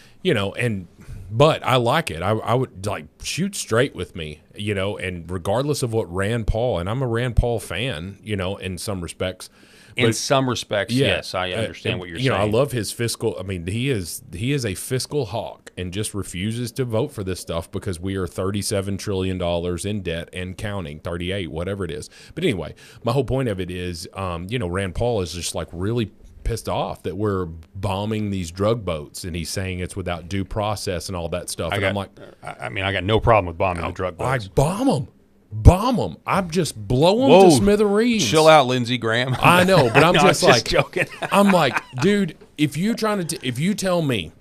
But I like it. I would like shoot straight with me, and regardless of what Rand Paul, and I'm a Rand Paul fan, in some respects. In some respects, Yeah, yes, I understand what you're saying. I love his fiscal. I mean, he is a fiscal hawk and just refuses to vote for this stuff because we are $37 trillion in debt and counting, 38, whatever it is. But anyway, my whole point of it is, Rand Paul is just like really pissed off that we're bombing these drug boats, and he's saying it's without due process and all that stuff. I'm like, I got no problem with bombing the drug boats. I bomb them. I'm just blow them to smithereens. Chill out, Lindsey Graham. I know, but I'm No, just I'm like joking. I'm like, dude, if you tell me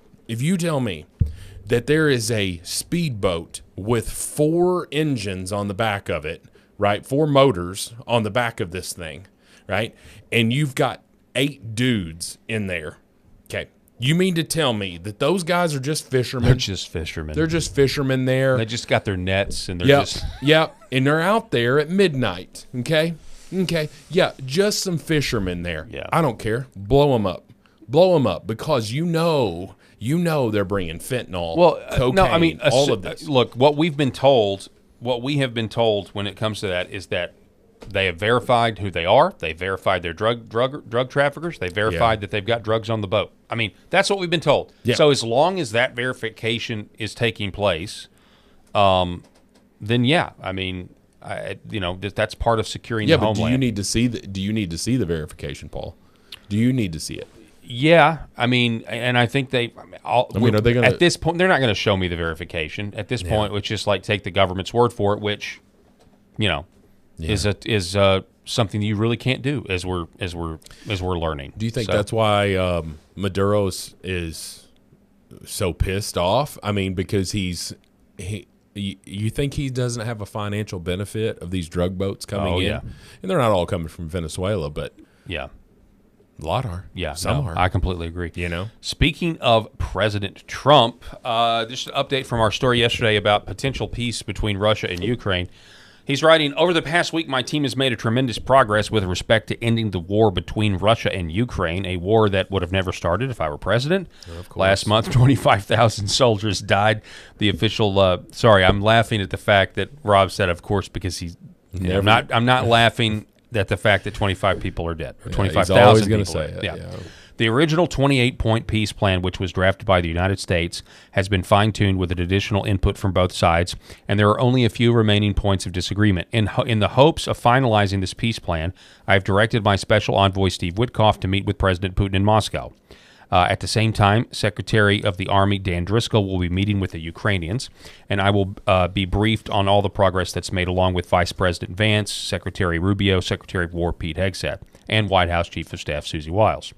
that there is a speedboat with 4 engines on the back of it, right? 4 motors on the back of this thing, right? And you've got 8 dudes in there. Okay. You mean to tell me that those guys are just fishermen? They're just fishermen. They're just fishermen there. They just got their nets and they're just. Yep. And they're out there at midnight. Okay. Yeah. Just some fishermen there. Yeah. I don't care. Blow them up because you know they're bringing fentanyl, cocaine, no, I mean, all of this. Look, what we have been told when it comes to that is that they have verified who they are. They verified their drug traffickers. They verified that they've got drugs on the boat. I mean, that's what we've been told. Yeah. So as long as that verification is taking place, then yeah, I mean, that's part of securing the but homeland. do you need to see the verification, Paul? Do you need to see it? Yeah, I mean, and I think are they going at this point? They're not going to show me the verification at this point. It's just like take the government's word for it, which, is something you really can't do as we're learning. Do you think that's why Maduro is so pissed off? I mean, because you think he doesn't have a financial benefit of these drug boats coming in? Yeah. And they're not all coming from Venezuela, but yeah. A lot are. Yeah, some are. I completely agree. Speaking of President Trump, just an update from our story yesterday about potential peace between Russia and Ukraine. He's writing, over the past week, my team has made a tremendous progress with respect to ending the war between Russia and Ukraine, a war that would have never started if I were president. Last month, 25,000 soldiers died. The official, sorry, I'm laughing at the fact that Rob said, of course, because I'm not laughing at the fact that 25 people are dead, or 25,000 people say are dead. it. Yeah. The original 28-point peace plan, which was drafted by the United States, has been fine-tuned with an additional input from both sides, and there are only a few remaining points of disagreement. In the hopes of finalizing this peace plan, I have directed my special envoy, Steve Witkoff, to meet with President Putin in Moscow. At the same time, Secretary of the Army Dan Driscoll will be meeting with the Ukrainians, and I will be briefed on all the progress that's made along with Vice President Vance, Secretary Rubio, Secretary of War Pete Hegseth, and White House Chief of Staff Susie Wiles.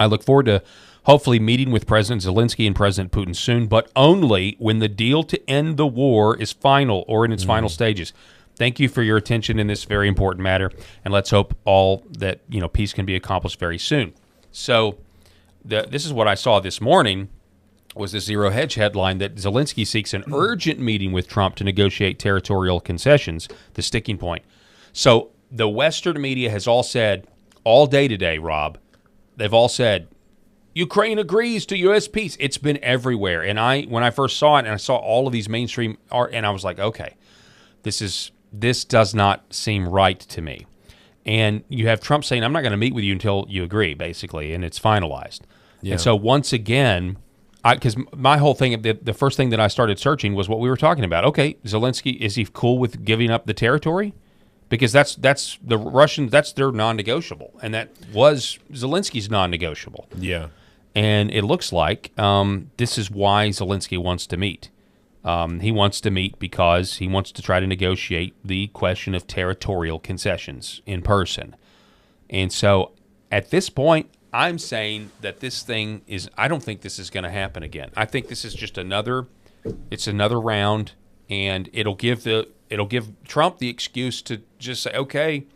I look forward to hopefully meeting with President Zelensky and President Putin soon, but only when the deal to end the war is final or in its final stages. Thank you for your attention in this very important matter, and let's hope all that peace can be accomplished very soon. So this is what I saw this morning was the Zero Hedge headline that Zelensky seeks an urgent meeting with Trump to negotiate territorial concessions, the sticking point. So the Western media has all said, all day today, Rob, they've all said, Ukraine agrees to U.S. peace. It's been everywhere. And when I first saw it, and I saw all of these mainstream art, and I was like, okay, this does not seem right to me. And you have Trump saying, I'm not going to meet with you until you agree, basically, and it's finalized. Yeah. And so once again, because my whole thing, the first thing that I started searching was what we were talking about. Okay, Zelensky, is he cool with giving up the territory? Because that's the Russians, that's their non-negotiable, and that was Zelensky's non-negotiable. Yeah. And it looks like this is why Zelensky wants to meet. He wants to meet because he wants to try to negotiate the question of territorial concessions in person. And so at this point, I'm saying that this thing is, I don't think this is going to happen again. I think this is just another round, and it'll give Trump the excuse to just say, okay,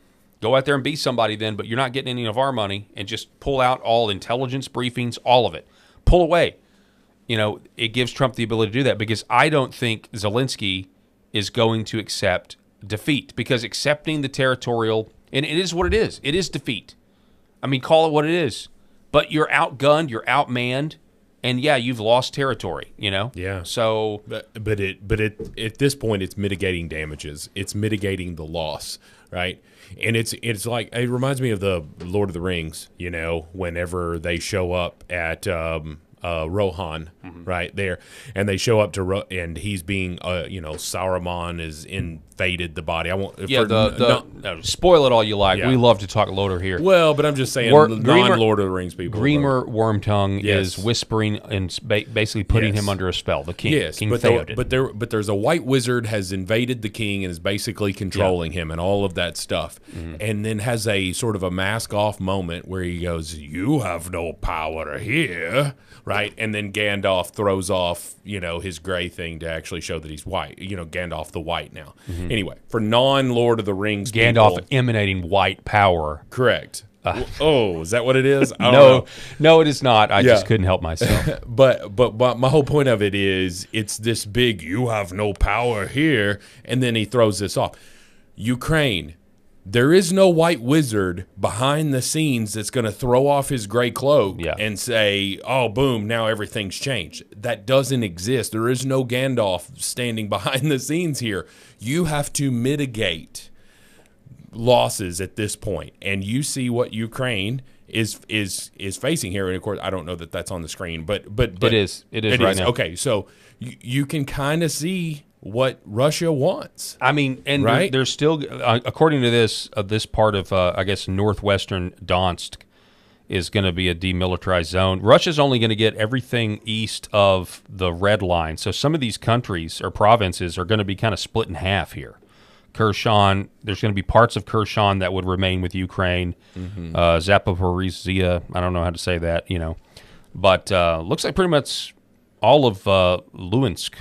go out there and be somebody then, but you're not getting any of our money, and just pull out all intelligence briefings, all of it. Pull away. It gives Trump the ability to do that, because I don't think Zelensky is going to accept defeat, because accepting the territorial, and it is what it is. It is defeat. I mean, call it what it is. But you're outgunned, you're outmanned, and yeah, you've lost territory, Yeah. So but at this point, it's mitigating damages. It's mitigating the loss, right? And it's like, it reminds me of the Lord of the Rings, whenever they show up at Rohan, right there, and they show up to and he's being Saruman is invaded the body. I won't spoil it all you like. Yeah. We love to talk Loder here. Well, but I'm just saying, non-Lord of the Rings people. Grima Wormtongue is whispering and basically putting him under a spell. The king, yes, King but Theoden. but there's a white wizard has invaded the king and is basically controlling him and all of that stuff, and then has a sort of a mask off moment where he goes, "You have no power here." Right, and then Gandalf throws off, his gray thing to actually show that he's white. Gandalf the White now. Anyway, for non-Lord of the Rings Gandalf people, emanating white power. Correct. Is that what it is? I don't know. No, it is not. I just couldn't help myself. But my whole point of it is, it's this big, you have no power here, and then he throws this off. Ukraine. There is no white wizard behind the scenes that's going to throw off his gray cloak and say, oh, boom, now everything's changed. That doesn't exist. There is no Gandalf standing behind the scenes here. You have to mitigate losses at this point. And you see what Ukraine is facing here. And, of course, I don't know that that's on the screen. But it is. It is right now. Okay, so you can kind of see what Russia wants. I mean, and there's still, according to this part of, I guess, northwestern Donetsk is going to be a demilitarized zone. Russia's only going to get everything east of the red line. So some of these countries or provinces are going to be kind of split in half here. Kherson, there's going to be parts of Kherson that would remain with Ukraine. Zaporizhzhia, I don't know how to say that, But looks like pretty much all of Luhansk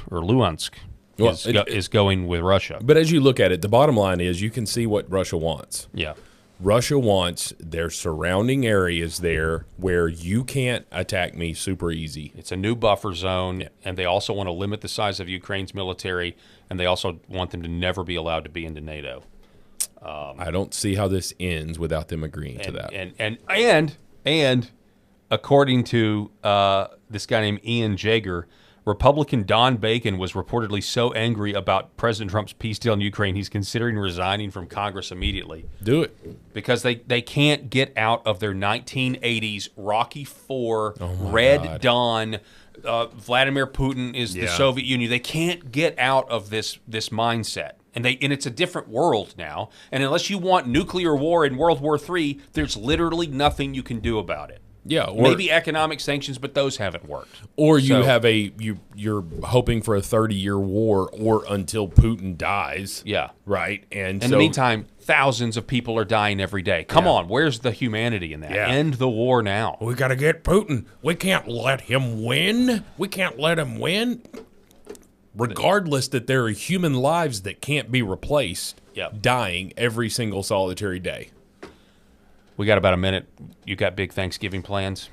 is going with Russia. But as you look at it, the bottom line is you can see what Russia wants. Yeah. Russia wants their surrounding areas there where you can't attack me super easy. It's a new buffer zone, and they also want to limit the size of Ukraine's military, and they also want them to never be allowed to be into NATO. I don't see how this ends without them agreeing to that. And according to this guy named Ian Jaeger, Republican Don Bacon was reportedly so angry about President Trump's peace deal in Ukraine, he's considering resigning from Congress immediately. Do it. Because they can't get out of their 1980s Rocky IV, Red Dawn, Vladimir Putin is the Soviet Union. They can't get out of this mindset. And it's a different world now. And unless you want nuclear war in World War III, there's literally nothing you can do about it. Yeah, or maybe economic sanctions, but those haven't worked. Or you're hoping for a 30-year war, or until Putin dies. Yeah, right. And in the meantime, thousands of people are dying every day. Come on, where's the humanity in that? Yeah. End the war now. We got to get Putin. We can't let him win. We can't let him win. Regardless that there are human lives that can't be replaced, dying every single solitary day. We got about a minute. You got big Thanksgiving plans?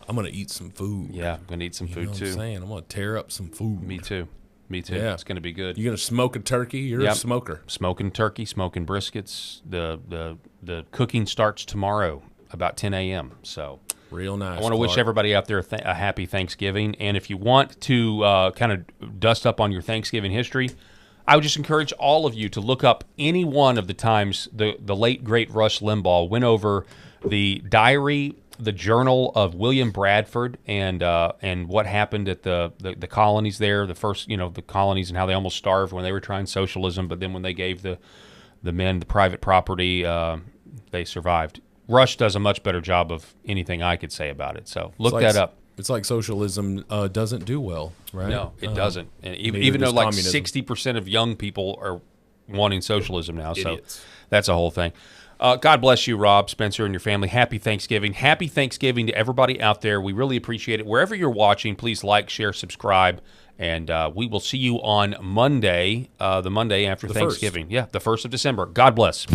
I'm gonna eat some food. Yeah, I'm gonna eat some You food know what too. I'm saying? I'm gonna tear up some food. Me too. Yeah. It's gonna be good. You gonna smoke a turkey? You're Yep. a smoker. Smoking turkey, smoking briskets. The cooking starts tomorrow about 10 a.m. So Real nice. I want to wish Clark. everybody out there a happy Thanksgiving. And if you want to kind of dust up on your Thanksgiving history, I would just encourage all of you to look up any one of the times the late, great Rush Limbaugh went over the diary, the journal of William Bradford, and what happened at the colonies there, the first, the colonies, and how they almost starved when they were trying socialism, but then when they gave the men the private property, they survived. Rush does a much better job of anything I could say about it. So look that up. It's like socialism doesn't do well, right? No, it doesn't. And neither even though does like communism. 60% of young people are wanting socialism now, Idiots. so that's a whole thing. God bless you, Rob, Spencer, and your family. Happy Thanksgiving. Happy Thanksgiving to everybody out there. We really appreciate it. Wherever you're watching, please like, share, subscribe, and we will see you on Monday, the Monday after The Thanksgiving. 1st. Yeah, the 1st of December. God bless.